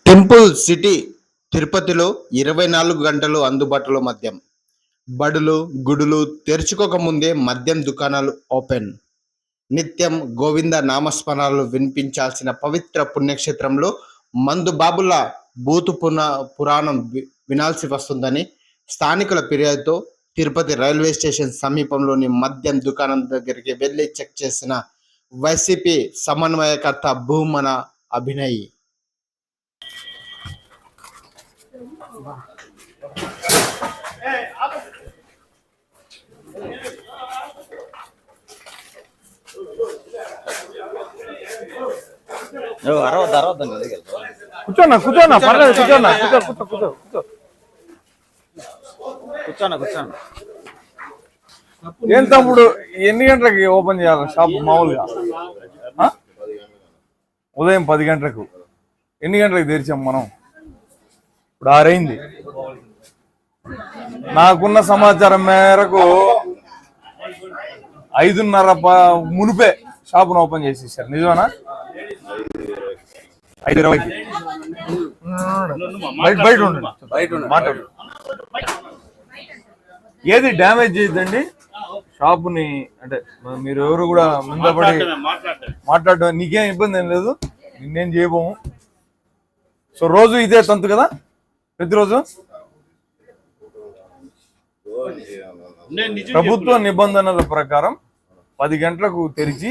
Temple city తిరుపతిలో 24 గంటలు అందుబాటులో మద్యం. బడులు, గుడులు తెరుచుకోకముందే మద్యం దుకాణాలు ఓపెన్. నిత్యం గోవింద నామస్మరణలు వినిపించాల్సిన పవిత్ర పుణ్యక్షేత్రంలో మందు బాబుల బూతు పురాణం వినాల్సి వస్తుందని స్థానికుల ఫిర్యాదుతో తిరుపతి రైల్వే స్టేషన్ సమీపంలోని మద్యం దుకాణం దగ్గరికి వెళ్లి చెక్ చేసిన వైసీపీ సమన్వయకర్త భూమన అభినయ్. కూర్చోన్నా పర్లేదు కూర్చోన్నా. ఏం తమ్ముడు ఎన్ని గంటలకి ఓపెన్ చేయాలి షాప్ మామూలుగా? ఉదయం 10 గంటలకు. ఎన్ని గంటలకు తెరిచాం మనం? ఇప్పుడు 6 అయింది. నాకున్న సమాచారం మేరకు 5:30 మునిపే షాపును ఓపెన్ చేసేసారు. నిజమేనా? 5:20కి బయట ఉండండి, మాట్లాడు. ఏది డ్యామేజ్ చేయొద్దండి షాపుని. అంటే మీరు ఎవరు కూడా ముందపడి మాట్లాడడం నీకేం ఇబ్బంది ఏం లేదు, నిన్నేం చేయబోము. సో రోజు ఇదే తంతు కదా, ప్రతిరోజు ప్రభుత్వ నిబంధనల ప్రకారం 10 గంటలకు తెరిచి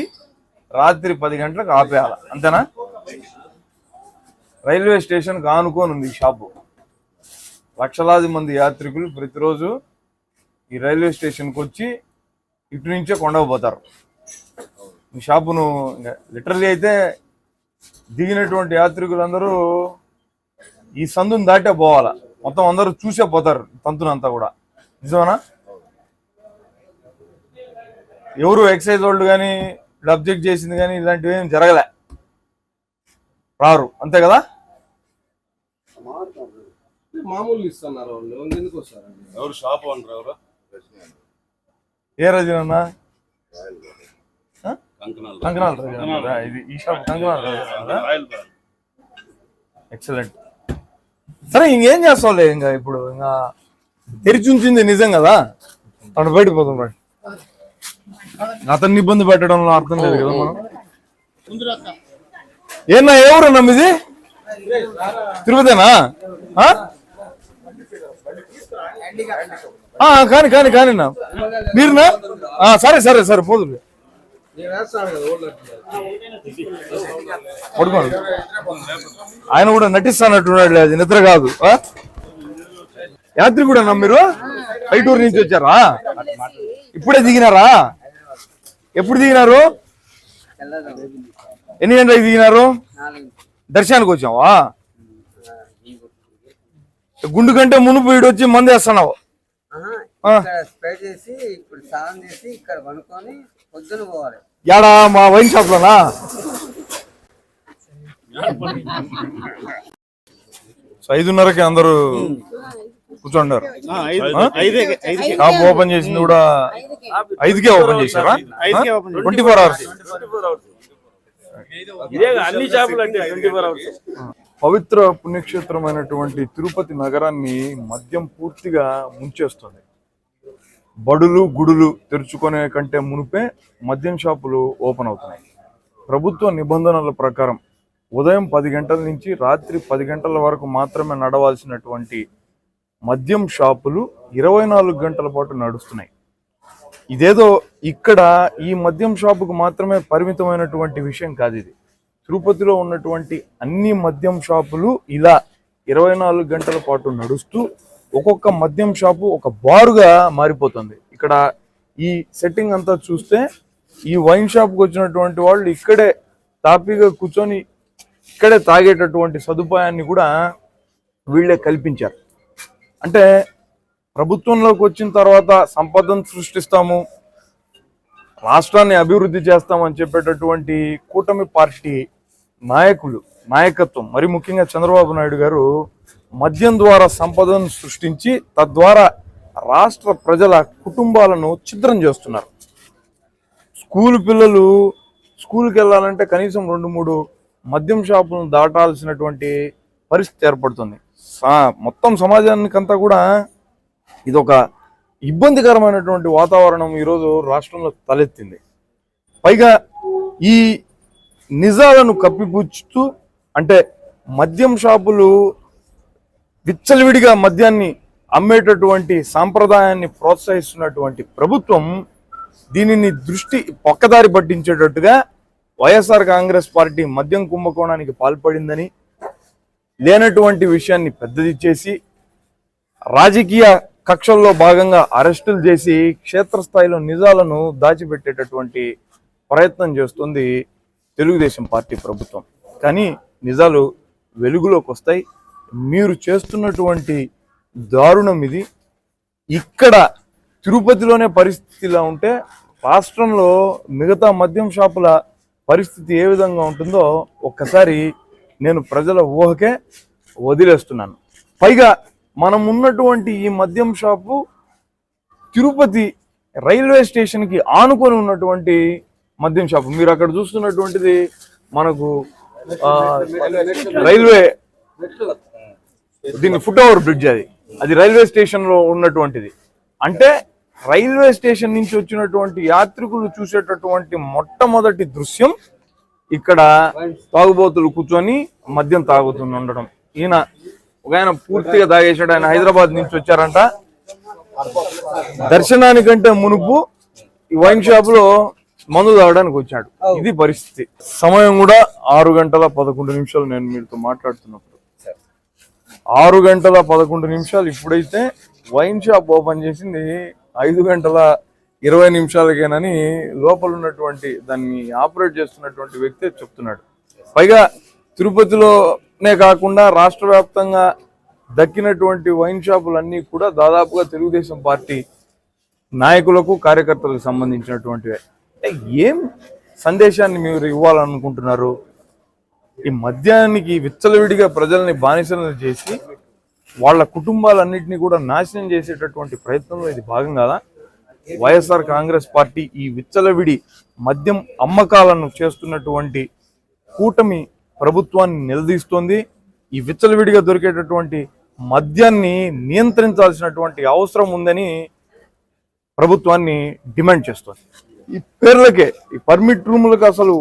రాత్రి 10 గంటలకు ఆపేయాల, అంతేనా? రైల్వే స్టేషన్కి ఆనుకొని ఉంది షాపు. లక్షలాది మంది యాత్రికులు ప్రతిరోజు ఈ రైల్వే స్టేషన్కి వచ్చి ఇటు నుంచే కొండకపోతారు. ఈ షాపును లిటరలీ అయితే దిగినటువంటి యాత్రికులందరూ ఈ సందుని దాటే పోవాలా, మొత్తం అందరూ చూసే పోతారు తంతునంతా కూడా. నిజమేనా? ఎవరు ఎక్సైజ్ వాళ్ళు కానీ అబ్జెక్ట్ చేసింది కానీ ఇలాంటివి ఏం జరగలే, రారు, అంతే కదా? మామూలు ఇస్తున్నారు వాళ్ళు, ఎందుకు వస్తారండి? ఎవరు షాప్ ఓనర్? ఎవరు? ఏ రజనన్నా? కంకనాల్ రజన. ఇది ఈ షాప్ కంకనాల్ రజన. ఎక్సలెంట్. సరే ఇంకేం చేస్తావులే, ఇంకా ఇప్పుడు ఇంకా తెరిచి ఉంచింది నిజం కదా, అక్కడ బయటకు పోతాం. రండి, అతన్ని ఇబ్బంది పెట్టడంలో అర్థం లేదు కదా మనం. ఏనా ఎవరన్నా మీది? తిరుపతేనా? కానీ మీరునా? సరే పోదు పడుకోండి. ఆయన కూడా నటిస్తానట్టున్నాడు, అది నిద్ర కాదు. యాత్రి కూడా మీరు పైటూరు నుంచి వచ్చారా? ఇప్పుడే దిగినారా? ఎప్పుడు దిగినారు? ఎన్ని గంటలకు దిగినారు? దర్శనానికి వచ్చావా? గుండు కంటే మునుపు ఇటు వచ్చి మందు వేస్తున్నావు? యాడా మా వైన్ షాప్ లోనా? సో 5:30కి అందరూ కూర్చోండారు. షాప్ ఓపెన్ చేసింది కూడా 5కే ఓపెన్ చేశారా? 24 hours. పవిత్ర పుణ్యక్షేత్రమైనటువంటి తిరుపతి నగరాన్ని మద్యం పూర్తిగా ముంచేస్తుంది. బడులు గుడులు తెరుచుకునే కంటే మునిపే మద్యం షాపులు ఓపెన్ అవుతున్నాయి. ప్రభుత్వ నిబంధనల ప్రకారం ఉదయం 10 గంటల నుంచి రాత్రి 10 గంటల వరకు మాత్రమే నడవాల్సినటువంటి మద్యం షాపులు 24 గంటల పాటు నడుస్తున్నాయి. ఇదేదో ఇక్కడ ఈ మద్యం షాపుకు మాత్రమే పరిమితమైనటువంటి విషయం కాదు. ఇది తిరుపతిలో ఉన్నటువంటి అన్ని మద్యం షాపులు ఇలా 24 గంటల పాటు నడుస్తూ ఒక్కొక్క మద్యం షాపు ఒక బారుగా మారిపోతుంది. ఇక్కడ ఈ సెట్టింగ్ అంతా చూస్తే ఈ వైన్ షాప్కి వచ్చినటువంటి వాళ్ళు ఇక్కడే తాపీగా కూర్చొని ఇక్కడే తాగేటటువంటి సదుపాయాన్ని కూడా వీళ్ళే కల్పించారు. అంటే ప్రభుత్వంలోకి వచ్చిన తర్వాత సంపదను సృష్టిస్తాము, రాష్ట్రాన్ని అభివృద్ధి చేస్తామని చెప్పేటటువంటి కూటమి పార్టీ నాయకత్వం, మరి ముఖ్యంగా చంద్రబాబు నాయుడు గారు మద్యం ద్వారా సంపదను సృష్టించి తద్వారా రాష్ట్ర ప్రజల కుటుంబాలను ఛిద్రం చేస్తున్నారు. స్కూల్ పిల్లలు స్కూల్కి వెళ్ళాలంటే కనీసం 2-3 మద్యం షాపులను దాటాల్సినటువంటి పరిస్థితి ఏర్పడుతుంది. మొత్తం సమాజానికంతా కూడా ఇది ఒక ఇబ్బందికరమైనటువంటి వాతావరణం ఈరోజు రాష్ట్రంలో తలెత్తింది. పైగా ఈ నిజాలను కప్పిపుచ్చుతూ అంటే మద్యం షాపులు విచ్చలవిడిగా మద్యాన్ని అమ్మేటటువంటి సాంప్రదాయాన్ని ప్రోత్సహిస్తున్నటువంటి ప్రభుత్వం దీనిని దృష్టి పక్కదారి పట్టించేటట్టుగా వైఎస్ఆర్ కాంగ్రెస్ పార్టీ మద్యం కుంభకోణానికి పాల్పడిందని లేనటువంటి విషయాన్ని పెద్దది చేసి రాజకీయ కక్షల్లో భాగంగా అరెస్టులు చేసి క్షేత్రస్థాయిలో నిజాలను దాచిపెట్టేటటువంటి ప్రయత్నం చేస్తుంది తెలుగుదేశం పార్టీ ప్రభుత్వం. కానీ నిజాలు వెలుగులోకి వస్తాయి. మీరు చేస్తున్నటువంటి దారుణం ఇది. ఇక్కడ తిరుపతిలోనే పరిస్థితి ఇలా ఉంటే రాష్ట్రంలో మిగతా మద్యం షాపుల పరిస్థితి ఏ విధంగా ఉంటుందో ఒక్కసారి నేను ప్రజల ఊహకే వదిలేస్తున్నాను. పైగా మనం ఉన్నటువంటి ఈ మద్యం షాపు తిరుపతి రైల్వే స్టేషన్కి ఆనుకొని ఉన్నటువంటి మద్యం షాపు. మీరు అక్కడ చూస్తున్నటువంటిది మనకు రైల్వే దీన్ని ఫుట్ ఓవర్ బ్రిడ్జ్, అది రైల్వే స్టేషన్ లో ఉన్నటువంటిది. అంటే రైల్వే స్టేషన్ నుంచి వచ్చినటువంటి యాత్రికులు చూసేటటువంటి మొట్టమొదటి దృశ్యం ఇక్కడ తాగుబోతులు కూర్చొని మద్యం తాగుతుండడం. ఆయన పూర్తిగా తాగేశాడు. ఆయన హైదరాబాద్ నుంచి వచ్చారంట. దర్శనానికంటే మునుపు ఈ వైన్ షాప్ లో మందు తాగడానికి వచ్చాడు. ఇది పరిస్థితి. సమయం కూడా 6:11 నేను మీతో మాట్లాడుతున్నప్పుడు 6:11 ఇప్పుడైతే వైన్ షాప్ ఓపెన్ చేసింది 5:20 లోపల ఉన్నటువంటి దాన్ని ఆపరేట్ చేస్తున్నటువంటి వ్యక్తి చెప్తున్నాడు. పైగా తిరుపతిలోనే కాకుండా రాష్ట్ర వ్యాప్తంగా దక్కినటువంటి వైన్ షాపులన్నీ కూడా దాదాపుగా తెలుగుదేశం పార్టీ నాయకులకు కార్యకర్తలకు సంబంధించినటువంటివే. ఏం సందేశాన్ని మీరు ఇవ్వాలనుకుంటున్నారు? ఈ మద్యానికి విచ్చలవిడిగా ప్రజల్ని బానిసలను చేసి వాళ్ళ కుటుంబాలన్నింటినీ కూడా నాశనం చేసేటటువంటి ప్రయత్నంలో ఇది భాగం కాదా? వైఎస్ఆర్ కాంగ్రెస్ పార్టీ ఈ విచ్చలవిడి మద్యం అమ్మకాలను చేస్తున్నటువంటి కూటమి ప్రభుత్వాన్ని నిలదీస్తోంది. ఈ విచ్చలవిడిగా దొరికేటటువంటి మద్యాన్ని నియంత్రించాల్సినటువంటి అవసరం ఉందని ప్రభుత్వాన్ని డిమాండ్ చేస్తోంది. ఈ పేర్లకే, ఈ పర్మిట్ రూములకు అసలు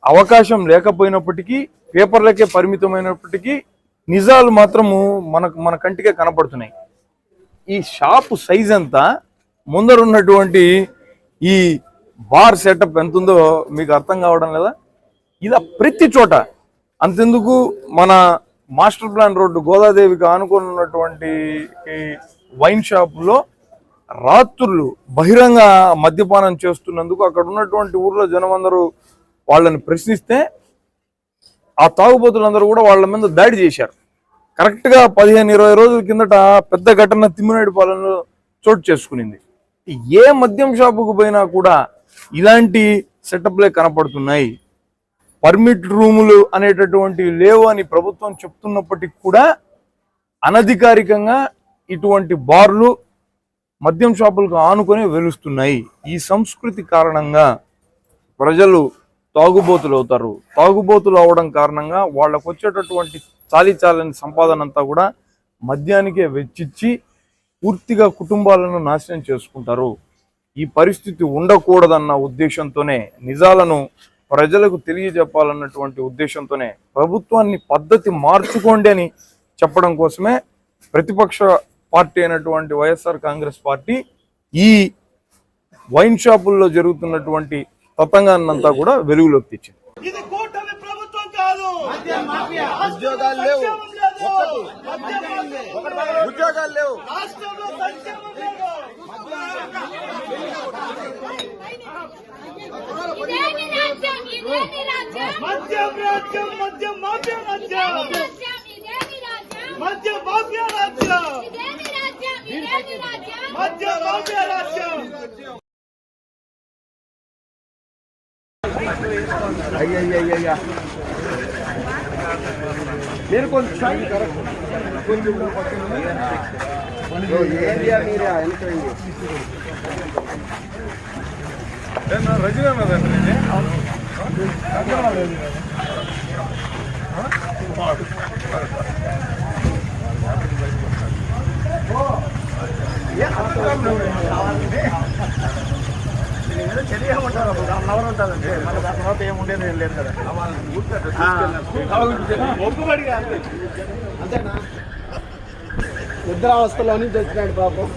అవకాశం లేకపోయినప్పటికీ, పేపర్లకే పరిమితమైనప్పటికీ నిజాలు మాత్రము మన కంటికే కనపడుతున్నాయి. ఈ షాపు సైజ్ అంతా, ముందరున్నటువంటి ఈ బార్ సెటప్ ఎంత ఉందో మీకు అర్థం కావడం లేదా? ఇలా ప్రతి చోట. అంతెందుకు మన మాస్టర్ ప్లాన్ రోడ్డు గోదాదేవికి ఆనుకొని ఉన్నటువంటి వైన్ షాపులో రాత్రులు బహిరంగ మద్యపానం చేస్తున్నందుకు అక్కడ ఉన్నటువంటి ఊర్లో జనం అందరూ వాళ్ళని ప్రశ్నిస్తే ఆ తాగుబోతులందరూ కూడా వాళ్ళ మీద దాడి చేశారు. కరెక్ట్గా 15-20 రోజుల కిందట పెద్ద ఘటన తిమ్మినాయుడు పాలనలో చోటు చేసుకునింది. ఏ మద్యం షాపుకు పోయినా కూడా ఇలాంటి సెటప్లే కనపడుతున్నాయి. పర్మిట్ రూములు అనేటటువంటివి లేవు అని ప్రభుత్వం చెప్తున్నప్పటికీ కూడా అనధికారికంగా ఇటువంటి బార్లు మద్యం షాపులకు ఆనుకొని వెలుస్తున్నాయి. ఈ సంస్కృతి కారణంగా ప్రజలు తాగుబోతులు అవుతారు. తాగుబోతులు అవడం కారణంగా వాళ్ళకు వచ్చేటటువంటి చాలీచాలని సంపాదన అంతా కూడా మద్యానికే వెచ్చిచ్చి పూర్తిగా కుటుంబాలను నాశనం చేసుకుంటారు. ఈ పరిస్థితి ఉండకూడదన్న ఉద్దేశంతోనే, నిజాలను ప్రజలకు తెలియజెప్పాలన్నటువంటి ఉద్దేశంతోనే ప్రభుత్వాన్ని పద్ధతి మార్చుకోండి అని చెప్పడం కోసమే ప్రతిపక్ష పార్టీ అయినటువంటి వైఎస్ఆర్ కాంగ్రెస్ పార్టీ ఈ వైన్ షాపుల్లో జరుగుతున్నటువంటి తతంగాన్నంతా కూడా వెలుగులోకి తెచ్చింది. ఇది కూటమి ప్రభుత్వం కాదు. ఉద్యోగాలు లేవు, ఉద్యోగాలు లేవు, రాష్ట్రంలో సంక్షేమం లేదు. మద్యం రాజ్యం, మద్యం మాఫియా రాజ్యం, మద్యం మాఫియా రాజ్యం, మద్యం మాఫియా రాజ్యం. అయ్యయ్యయ్యా మీరు కొంచెం ఏరియా మీరే వెనకండి. రజనీ చర్య ఉంటారు 1 అవర్ ఉంటుందండి మన తర్వాత ఏముండేది ఏం లేదు కదా ఒప్పుబడిగా అంతేనా నిద్రావస్థలోని తెచ్చినాడు పాపం